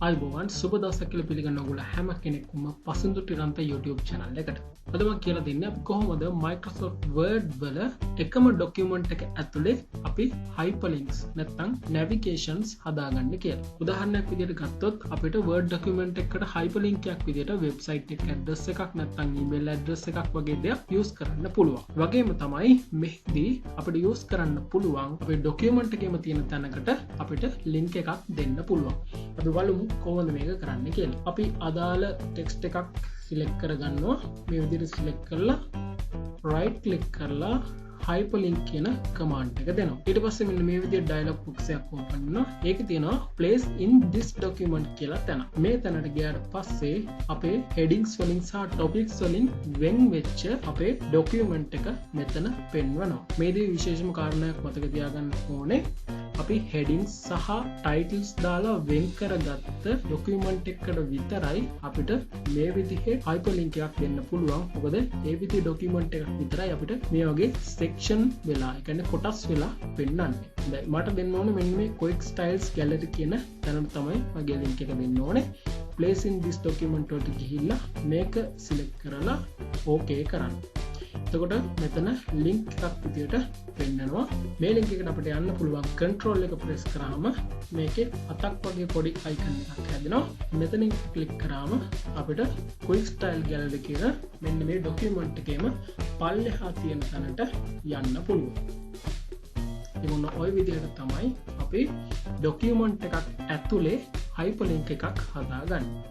අයිබෝවන් සුබ දවසක් කියලා පිළිගන්න ඔයගොල්ලෝ හැම කෙනෙක්ම පසින්දු ටිරන්ත YouTube channel එකට. අද මම කියලා දෙන්නේ අපි කොහොමද Microsoft Word වල එකම document එක ඇතුලේ අපි hyperlinks නැත්නම් navigations හදාගන්නේ කියලා. උදාහරණයක් විදිහට ගත්තොත් අපිට Word document එකකට hyperlink එකක් විදිහට website එක address එකක් නැත්නම් email address එකක් වගේ දෙයක් use කරන්න පුළුවන්. වගේම තමයි මෙහිදී අපිට use කරන්න පුළුවන් අපේ document එකේම තියෙන තැනකට අපිට link එකක් දෙන්න පුළුවන්. අපි බලමු කොහොමද මේක කරන්න කියලා. අපි අදාළ ටෙක්ස්ට් එකක් සිලෙක්ට් කරගන්නවා. මේ විදිහට සිලෙක්ට් කරලා right click කරලා hyperlink කියන command එක දෙනවා. ඊට පස්සේ මෙන්න මේ විදිහට dialog box එකක් open වෙනවා. ඒකේ තියෙනවා place in this document කියලා තැන. මේ තැනට ගියාට පස්සේ අපේ headings වලින් සහ topics වලින් වෙන් වෙච්ච අපේ document එක මෙතන පෙන්වනවා. මේදී විශේෂම කාරණයක් මතක තියාගන්න ඕනේ. අපි headings සහ titles දාලා වෙන් කරගත්ත document එකකට විතරයි අපිට මේ විදිහේ hyperlink එකක් දෙන්න පුළුවන්. මොකද මේ විදිහේ document එකක් විතරයි අපිට මේ වගේ section වෙලා, ඒ කියන්නේ කොටස් වෙලා පෙන්වන්නේ. දැන් මට දෙන්න ඕනේ මෙන්න මේ quick styles gallery කියන තැනට තමයි මගේ link එක දෙන්න ඕනේ. place in this document වලට ගිහිල්ලා මේක select කරලා okay කරන්න. එතකොට මෙතන link එකක් විදියට පෙන්නනවා. මේ link එකට අපිට යන්න පුළුවන් control එක press කරාම මේකේ අතක් වගේ පොඩි icon එකක් හැදෙනවා. මෙතනින් click කරාම අපිට quick style gallery කියන මෙන්න මේ document එකේම පල්ලෙහා තියෙන තැනට යන්න පුළුවන්. එමුණ ওই විදිහට තමයි අපි document එකක් ඇතුලේ hyperlink එකක් හදාගන්නේ.